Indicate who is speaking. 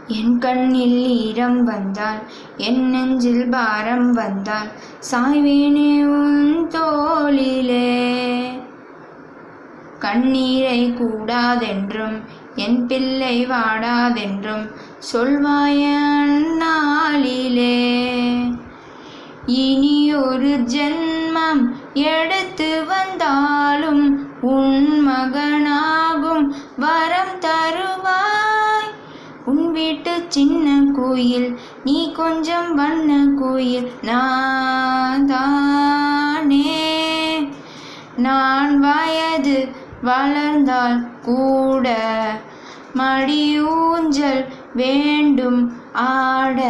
Speaker 1: என் கண்ணில் ஈரம் வந்தால் என் நெஞ்சில் பாரம் வந்தால் சாய்வேனே உன் தோளிலே. கண்ணீரை கூடாதென்றும் என் பிள்ளை வாடாதென்றும் சொல்வாய அந்நாளிலே. இனி ஒரு ஜென்மம் எடுத்து வந்தாலும் உன் மகனாகும் வரம் தருவாய். உன் வீட்டு சின்ன கோயில் நீ கொஞ்சம் வண்ண கோயில் நான் தானே. நான் வயது வளர்ந்தால் கூட மடி ஊஞ்சல் வேண்டும் ஆட.